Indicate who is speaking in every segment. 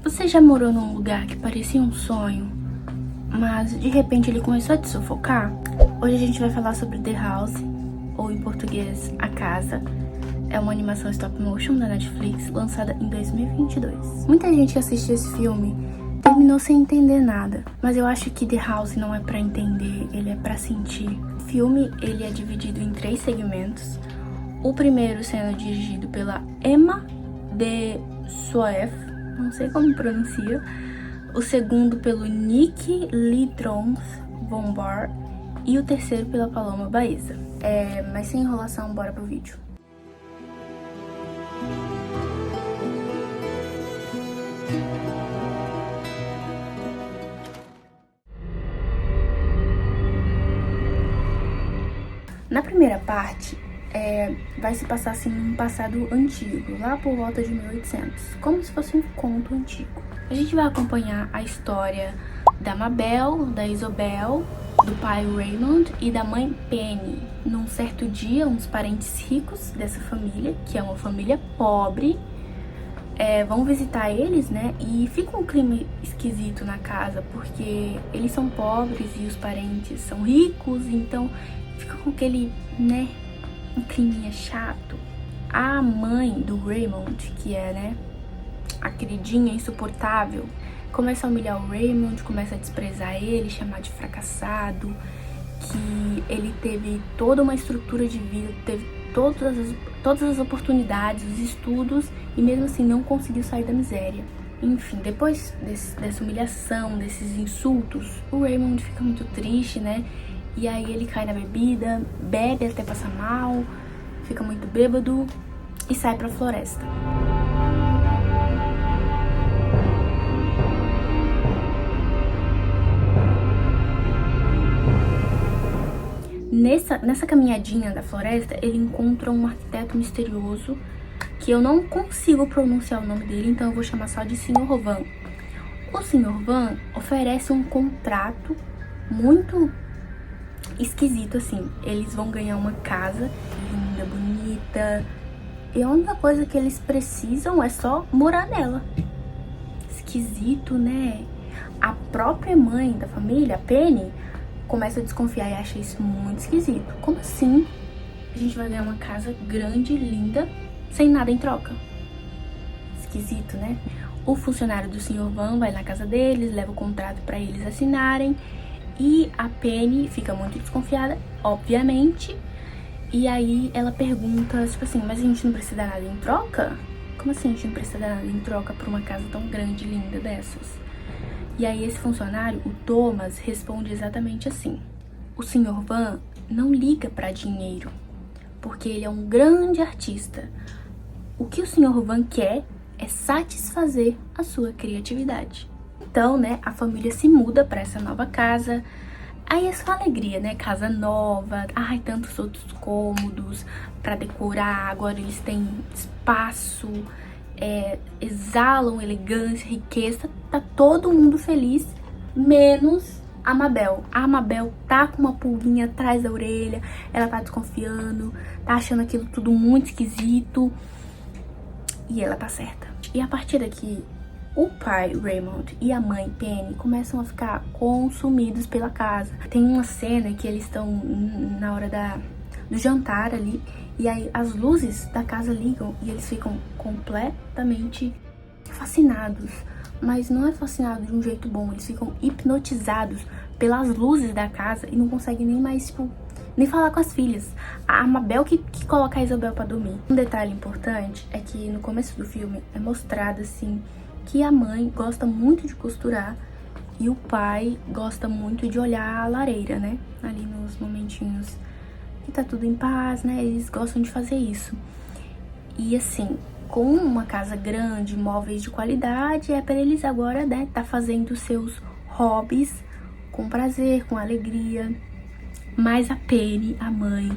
Speaker 1: Você já morou num lugar que parecia um sonho, mas de repente ele começou a te sufocar? Hoje a gente vai falar sobre The House, ou em português, A Casa. É uma animação stop motion da Netflix, lançada em 2022. Muita gente que assistiu esse filme terminou sem entender nada, mas eu acho que The House não é pra entender, ele é pra sentir. O filme, ele é dividido em 3 segmentos. O primeiro sendo dirigido pela Emma de Soef, não sei como pronuncia. O segundo pelo Nick Lidrons von Bar. E o terceiro pela Paloma Baeza. Mas sem enrolação, bora pro vídeo. Na primeira parte, vai se passar assim num passado antigo, lá por volta de 1800, como se fosse um conto antigo. A gente vai acompanhar a história da Mabel, da Isobel, do pai Raymond e da mãe Penny. Num certo dia, uns parentes ricos dessa família, que é uma família pobre, vão visitar eles, né? E fica um clima esquisito na casa, porque eles são pobres e os parentes são ricos, então fica com aquele, né, um climinha chato. A mãe do Raymond, que é, né, a queridinha insuportável, começa a humilhar o Raymond, começa a desprezar ele, chamar de fracassado, que ele teve toda uma estrutura de vida, teve todas as oportunidades, os estudos, e mesmo assim não conseguiu sair da miséria. Enfim, depois dessa humilhação, desses insultos, o Raymond fica muito triste, né? E aí ele cai na bebida, bebe até passar mal, fica muito bêbado e sai pra floresta. Nessa caminhadinha da floresta, ele encontra um arquiteto misterioso, que eu não consigo pronunciar o nome dele, então eu vou chamar só de Sr. Van. O Sr. Van oferece um contrato muito esquisito, assim. Eles vão ganhar uma casa linda, bonita, e a única coisa que eles precisam é só morar nela. Esquisito, né? A própria mãe da família, a Penny, começa a desconfiar e acha isso muito esquisito. Como assim a gente vai ganhar uma casa grande, linda, sem nada em troca? Esquisito, né? O funcionário do Sr. Van vai na casa deles, leva o contrato pra eles assinarem, e a Penny fica muito desconfiada, obviamente. E aí ela pergunta, tipo assim, mas a gente não precisa dar nada em troca? Como assim a gente não precisa dar nada em troca por uma casa tão grande, linda dessas? E aí esse funcionário, o Thomas, responde exatamente assim: o Sr. Van não liga pra dinheiro, porque ele é um grande artista. O que o Sr. Van quer é satisfazer a sua criatividade. Então, né, a família se muda pra essa nova casa. Aí é só alegria, né? Casa nova, ai, tantos outros cômodos pra decorar. Agora eles têm espaço, exalam elegância, riqueza. Tá todo mundo feliz, menos a Mabel. A Mabel tá com uma pulguinha atrás da orelha, ela tá desconfiando, tá achando aquilo tudo muito esquisito. E ela tá certa. E a partir daqui, o pai Raymond e a mãe Penny começam a ficar consumidos pela casa. Tem uma cena que eles estão na hora do jantar ali, e aí as luzes da casa ligam e eles ficam completamente fascinados. Mas não é fascinado de um jeito bom, eles ficam hipnotizados pelas luzes da casa e não conseguem nem mais, tipo, nem falar com as filhas. A Mabel que coloca a Isabel pra dormir. Um detalhe importante é que no começo do filme é mostrado, assim, que a mãe gosta muito de costurar e o pai gosta muito de olhar a lareira, né? Ali nos momentinhos que tá tudo em paz, né? Eles gostam de fazer isso. E assim, com uma casa grande, móveis de qualidade, é para eles agora, né, tá fazendo seus hobbies com prazer, com alegria. Mas a Penny, a mãe,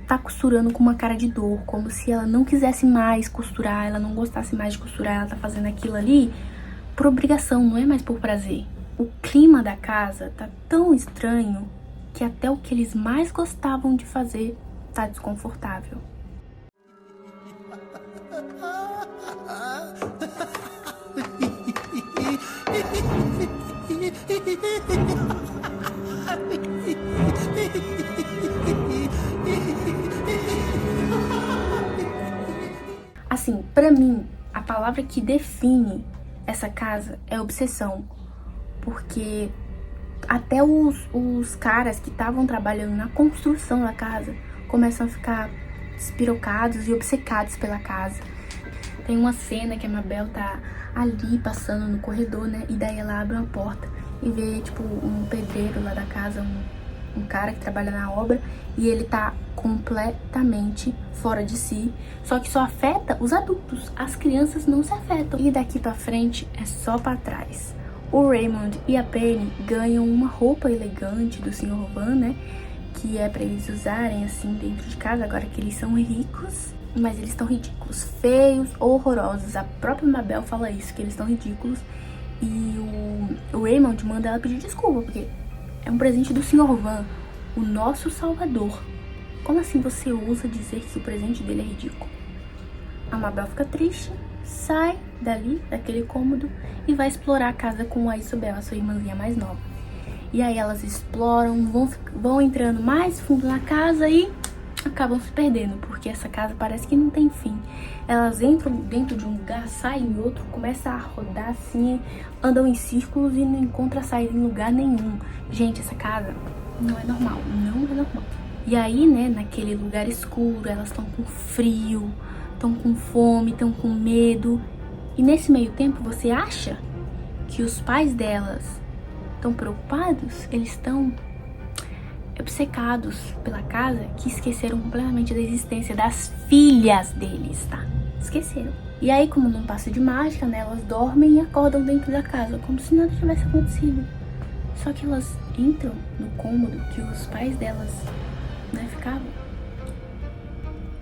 Speaker 1: tá costurando com uma cara de dor, como se ela não quisesse mais costurar, ela não gostasse mais de costurar, ela tá fazendo aquilo ali por obrigação, não é mais por prazer. O clima da casa tá tão estranho que até o que eles mais gostavam de fazer tá desconfortável. Assim, pra mim, a palavra que define essa casa é obsessão. Porque até os caras que estavam trabalhando na construção da casa começam a ficar despirocados e obcecados pela casa. Tem uma cena que a Mabel tá ali passando no corredor, né? E daí ela abre uma porta e vê, tipo, um pedreiro lá da casa, um cara que trabalha na obra, e ele tá completamente fora de si. Só que só afeta os adultos, as crianças não se afetam. E daqui pra frente é só pra trás. O Raymond e a Penny ganham uma roupa elegante do Sr. Van, né? Que é pra eles usarem assim dentro de casa, agora que eles são ricos. Mas eles estão ridículos, feios, horrorosos. A própria Mabel fala isso, que eles estão ridículos. E o Raymond manda ela pedir desculpa, porque é um presente do Sr. Van, o nosso salvador. Como assim você ousa dizer que o presente dele é ridículo? A Mabel fica triste, sai dali, daquele cômodo, e vai explorar a casa com a Isabel, a sua irmãzinha mais nova. E aí elas exploram, vão entrando mais fundo na casa e acabam se perdendo, porque essa casa parece que não tem fim. Elas entram dentro de um lugar, saem em outro, começam a rodar assim, andam em círculos e não encontram a saída em lugar nenhum. Gente, essa casa não é normal, não é normal. E aí, né, naquele lugar escuro, elas estão com frio, estão com fome, estão com medo. E nesse meio tempo, você acha que os pais delas estão preocupados? Eles estão obcecados pela casa, que esqueceram completamente da existência das filhas deles, tá? Esqueceram. E aí, como num passe de mágica, né, elas dormem e acordam dentro da casa, como se nada tivesse acontecido. Só que elas entram no cômodo que os pais delas, né, ficavam.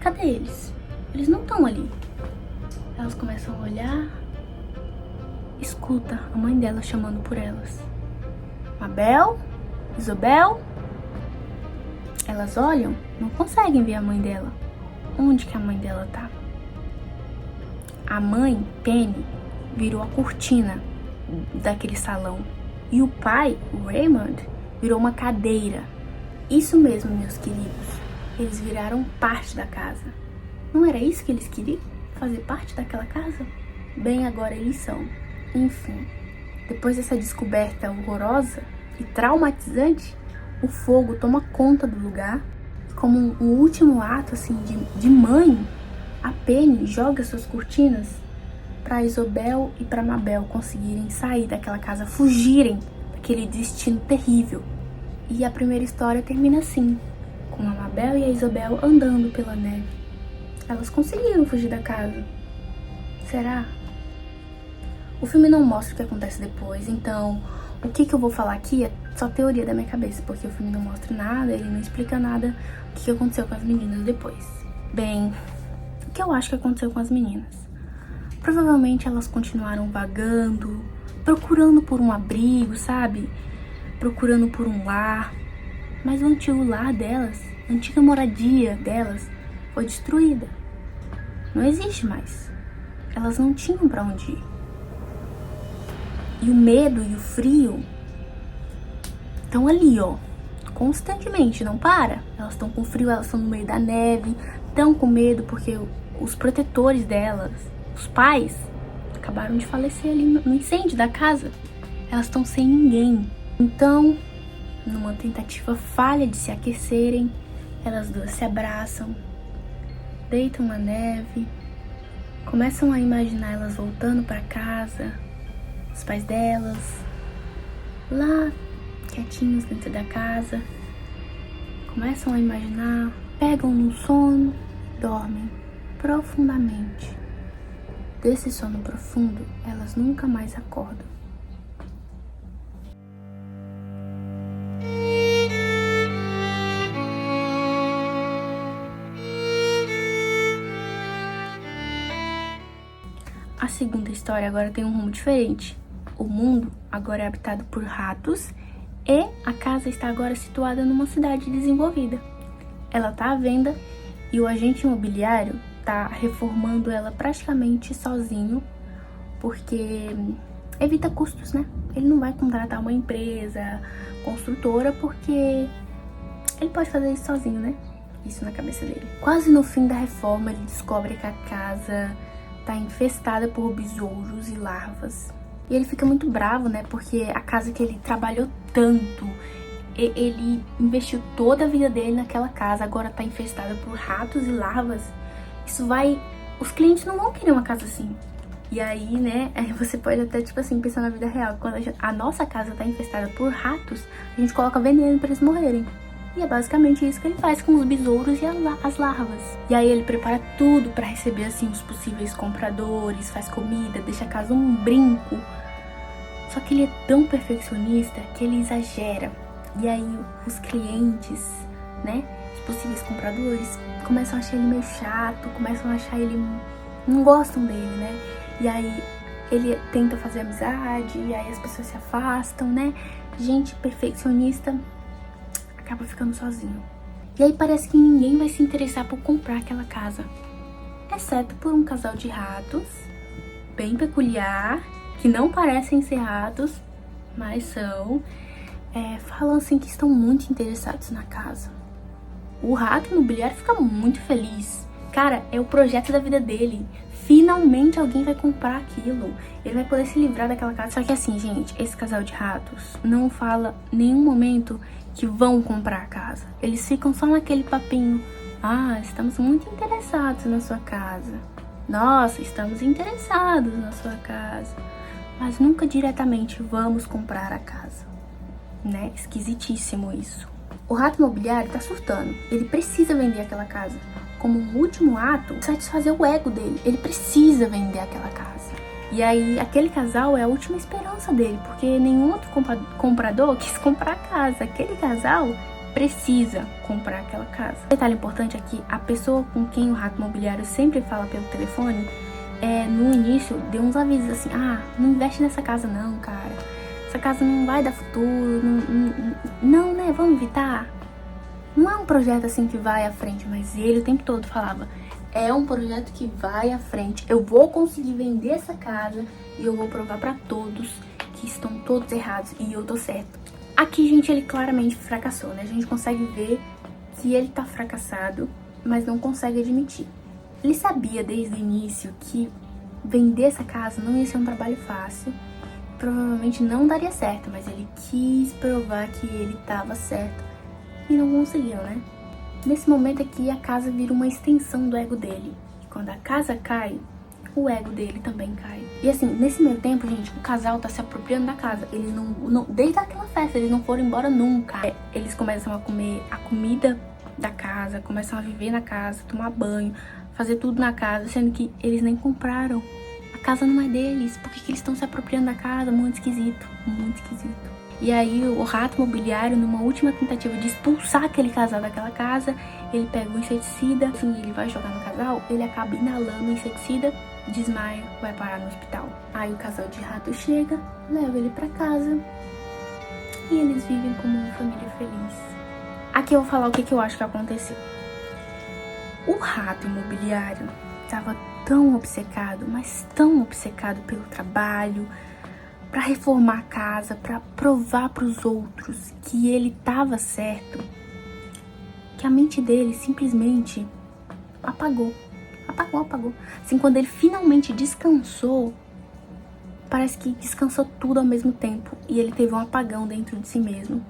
Speaker 1: Cadê eles? Eles não estão ali. Elas começam a olhar, escuta a mãe dela chamando por elas. Mabel? Isabel? Elas olham, não conseguem ver a mãe dela. Onde que a mãe dela tá? A mãe, Penny, virou a cortina daquele salão. E o pai, o Raymond, virou uma cadeira. Isso mesmo, meus queridos. Eles viraram parte da casa. Não era isso que eles queriam? Fazer parte daquela casa? Bem, agora eles são. Enfim, depois dessa descoberta horrorosa e traumatizante, o fogo toma conta do lugar. Como um último ato assim de mãe, a Penny joga suas cortinas para Isabel e para Mabel conseguirem sair daquela casa, fugirem daquele destino terrível. E a primeira história termina assim, com a Mabel e a Isabel andando pela neve. Elas conseguiram fugir da casa. Será? O filme não mostra o que acontece depois, então o que eu vou falar aqui é só teoria da minha cabeça, porque o filme não mostra nada, ele não explica nada o que aconteceu com as meninas depois. Bem, o que eu acho que aconteceu com as meninas? Provavelmente elas continuaram vagando, procurando por um abrigo, sabe? Procurando por um lar. Mas o antigo lar delas, a antiga moradia delas, foi destruída. Não existe mais. Elas não tinham pra onde ir. E o medo e o frio estão ali, ó, constantemente, não para. Elas estão com frio, elas estão no meio da neve, estão com medo porque os protetores delas, os pais, acabaram de falecer ali no incêndio da casa. Elas estão sem ninguém. Então, numa tentativa falha de se aquecerem, elas duas se abraçam, deitam na neve, começam a imaginar elas voltando para casa, os pais delas, lá, quietinhos dentro da casa. Começam a imaginar, pegam no sono, dormem profundamente. Desse sono profundo, elas nunca mais acordam. A segunda história agora tem um rumo diferente. O mundo agora é habitado por ratos e a casa está agora situada numa cidade desenvolvida. Ela está à venda e o agente imobiliário está reformando ela praticamente sozinho, porque evita custos, né? Ele não vai contratar uma empresa construtora porque ele pode fazer isso sozinho, né? Isso na cabeça dele. Quase no fim da reforma, ele descobre que a casa tá infestada por besouros e larvas. E ele fica muito bravo, né? Porque a casa que ele trabalhou tanto, ele investiu toda a vida dele naquela casa, agora tá infestada por ratos e larvas. Isso vai... Os clientes não vão querer uma casa assim. E aí, né, você pode até, tipo assim, pensar na vida real. Quando a nossa casa tá infestada por ratos, a gente coloca veneno pra eles morrerem. E é basicamente isso que ele faz com os besouros e as larvas. E aí ele prepara tudo pra receber, assim, os possíveis compradores, faz comida, deixa a casa um brinco. Só que ele é tão perfeccionista que ele exagera. E aí os clientes, né, os possíveis compradores, começam a achar ele meio chato, começam a achar ele... não gostam dele, né? E aí ele tenta fazer amizade, e aí as pessoas se afastam, né? Gente perfeccionista acaba ficando sozinho. E aí parece que ninguém vai se interessar por comprar aquela casa, exceto por um casal de ratos, bem peculiar, que não parecem ser ratos, mas são. Falam assim que estão muito interessados na casa. O rato imobiliário fica muito feliz. Cara, é o projeto da vida dele. Finalmente alguém vai comprar aquilo. Ele vai poder se livrar daquela casa. Só que assim, gente, esse casal de ratos não fala em nenhum momento que vão comprar a casa. Eles ficam só naquele papinho. Ah, estamos muito interessados na sua casa. Nossa, estamos interessados na sua casa. Mas nunca diretamente vamos comprar a casa, né? Esquisitíssimo isso. O rato imobiliário tá surtando. Ele precisa vender aquela casa. Como um último ato, satisfazer o ego dele. Ele precisa vender aquela casa. E aí, aquele casal é a última esperança dele, porque nenhum outro comprador quis comprar a casa. Aquele casal precisa comprar aquela casa. Detalhe importante aqui, a pessoa com quem o rato imobiliário sempre fala pelo telefone, no início, deu uns avisos assim, não investe nessa casa não, cara. Essa casa não vai dar futuro, não, né, vamos evitar. Não é um projeto assim que vai à frente, mas ele o tempo todo falava, é um projeto que vai à frente, eu vou conseguir vender essa casa e eu vou provar pra todos que estão todos errados e eu tô certo. Aqui, gente, ele claramente fracassou, né? A gente consegue ver que ele tá fracassado, mas não consegue admitir. Ele sabia desde o início que vender essa casa não ia ser um trabalho fácil, provavelmente não daria certo, mas ele quis provar que ele tava certo e não conseguiu, né? Nesse momento aqui, a casa vira uma extensão do ego dele. E quando a casa cai, o ego dele também cai. E assim, nesse meio tempo, gente, o casal tá se apropriando da casa. Eles não desde aquela festa, eles não foram embora nunca. Eles começam a comer a comida da casa, começam a viver na casa, tomar banho, fazer tudo na casa, sendo que eles nem compraram. A casa não é deles. Por que eles estão se apropriando da casa? Muito esquisito, muito esquisito. E aí o rato imobiliário, numa última tentativa de expulsar aquele casal daquela casa, ele pega um inseticida, assim, ele vai jogar no casal, ele acaba inalando o inseticida, desmaia, vai parar no hospital. Aí o casal de rato chega, leva ele pra casa e eles vivem como uma família feliz. Aqui eu vou falar o que eu acho que aconteceu. O rato imobiliário estava tão obcecado, mas tão obcecado pelo trabalho, para reformar a casa, para provar para os outros que ele estava certo, que a mente dele simplesmente apagou. Assim, quando ele finalmente descansou, parece que descansou tudo ao mesmo tempo e ele teve um apagão dentro de si mesmo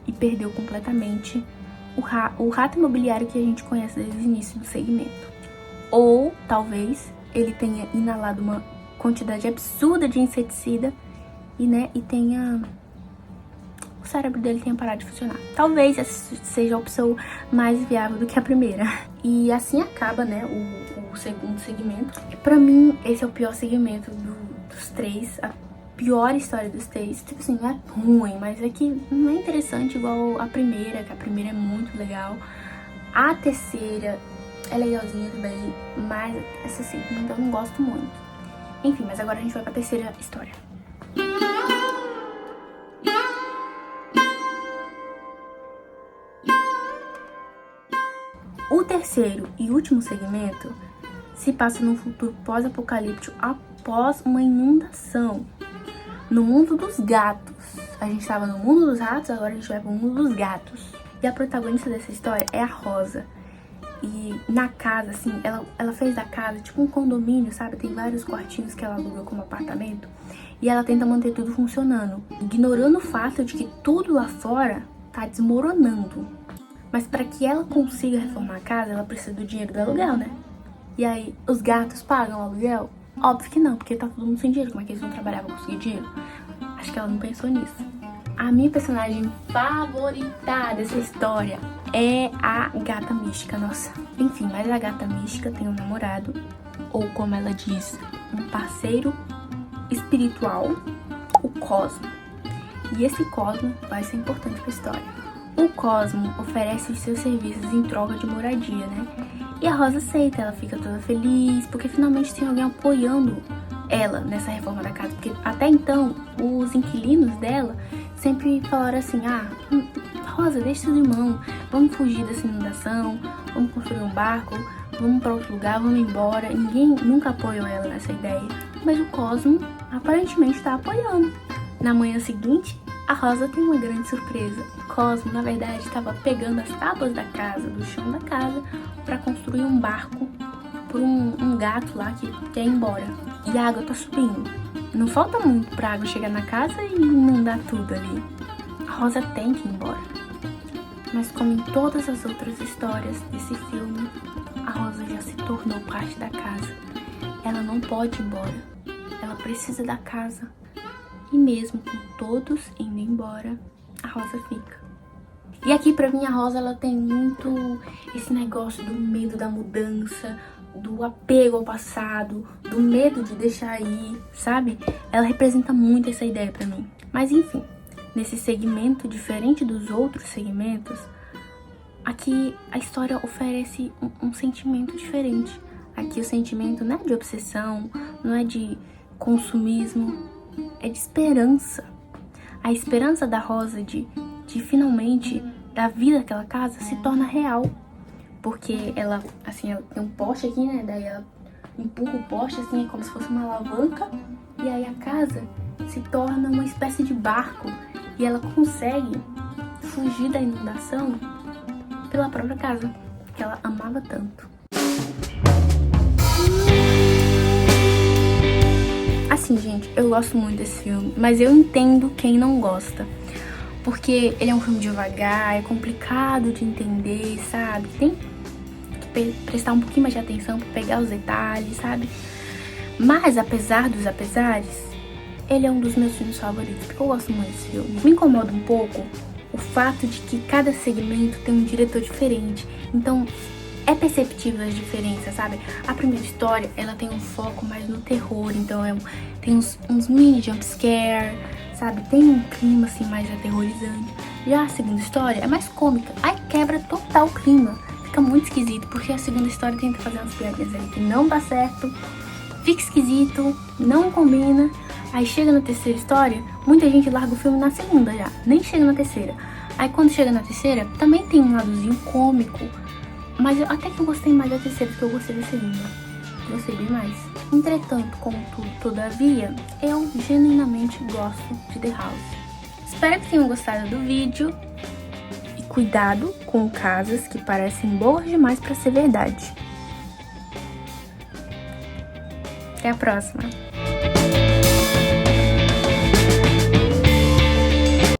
Speaker 1: e perdeu completamente o rato imobiliário que a gente conhece desde o início do segmento. Ou talvez ele tenha inalado uma quantidade absurda de inseticida e tenha... o cérebro dele tenha parado de funcionar. Talvez essa seja a opção mais viável do que a primeira. E assim acaba, né, o segundo segmento. Pra mim, esse é o pior segmento dos três. A pior história dos três. Tipo assim, não é ruim, mas é que não é interessante igual a primeira, que a primeira é muito legal. A terceira é legalzinha também, mas essa segunda eu não gosto muito. Enfim, mas agora a gente vai pra terceira história. O terceiro e último segmento se passa num futuro pós-apocalíptico após uma inundação. no mundo dos gatos. A gente tava no mundo dos ratos, agora a gente vai pro mundo dos gatos. E a protagonista dessa história é a Rosa. E na casa, assim, ela fez da casa tipo um condomínio, sabe? Tem vários quartinhos que ela aluga como apartamento. E ela tenta manter tudo funcionando, ignorando o fato de que tudo lá fora tá desmoronando. Mas para que ela consiga reformar a casa, ela precisa do dinheiro do aluguel, né? E aí, os gatos pagam o aluguel? Óbvio que não, porque tá todo mundo sem dinheiro. Como é que eles vão trabalhar pra conseguir dinheiro? Acho que ela não pensou nisso. A minha personagem favorita dessa história é a gata mística, nossa. Enfim, mas a gata mística tem um namorado, ou como ela diz, um parceiro espiritual, o Cosmo. E esse Cosmo vai ser importante pra história. O Cosmo oferece os seus serviços em troca de moradia, né? E a Rosa aceita, ela fica toda feliz, porque finalmente tem alguém apoiando ela nessa reforma da casa. Porque até então, os inquilinos dela sempre falaram assim, Rosa, deixa seus irmãos, vamos fugir dessa inundação, vamos construir um barco, vamos para outro lugar, vamos embora. Ninguém nunca apoiou ela nessa ideia. Mas o Cosmo aparentemente está apoiando. Na manhã seguinte, a Rosa tem uma grande surpresa. Cosmo, na verdade, estava pegando as tábuas da casa, do chão da casa, para construir um barco por um gato lá que quer ir embora. E a água tá subindo. Não falta muito pra água chegar na casa e inundar tudo ali. A Rosa tem que ir embora. Mas como em todas as outras histórias desse filme, a Rosa já se tornou parte da casa. Ela não pode ir embora. Ela precisa da casa. E mesmo com todos indo embora, a Rosa fica. E aqui pra mim a Rosa, ela tem muito esse negócio do medo da mudança, do apego ao passado, do medo de deixar ir, sabe? Ela representa muito essa ideia pra mim. Mas enfim, nesse segmento diferente dos outros segmentos, aqui a história oferece um sentimento diferente. Aqui o sentimento não é de obsessão, não é de consumismo, é de esperança. A esperança da Rosa de finalmente da vida daquela casa se torna real. Porque ela tem um poste aqui, né? Daí ela empurra o poste, assim, é como se fosse uma alavanca. E aí a casa se torna uma espécie de barco. E ela consegue fugir da inundação pela própria casa, que ela amava tanto. Assim, gente, eu gosto muito desse filme, mas eu entendo quem não gosta. Porque ele é um filme devagar, é complicado de entender, sabe? Tem que prestar um pouquinho mais de atenção pra pegar os detalhes, sabe? Mas, apesar dos apesares, ele é um dos meus filmes favoritos, porque eu gosto muito desse filme. Me incomoda um pouco o fato de que cada segmento tem um diretor diferente. Então, é perceptível as diferenças, sabe? A primeira história, ela tem um foco mais no terror, então tem uns mini jumpscare, sabe? Tem um clima, assim, mais aterrorizante. Já a segunda história é mais cômica, aí quebra total o clima. Fica muito esquisito, porque a segunda história tenta fazer umas piadinhas ali que não dá certo, fica esquisito, não combina. Aí chega na terceira história, muita gente larga o filme na segunda já, nem chega na terceira. Aí quando chega na terceira, também tem um ladozinho cômico, mas até que eu gostei mais da terceira, porque eu gostei da segunda. Gostei bem mais. Entretanto, contudo, todavia, eu genuinamente gosto de The House. Espero que tenham gostado do vídeo. E cuidado com casas que parecem boas demais pra ser verdade. Até a próxima.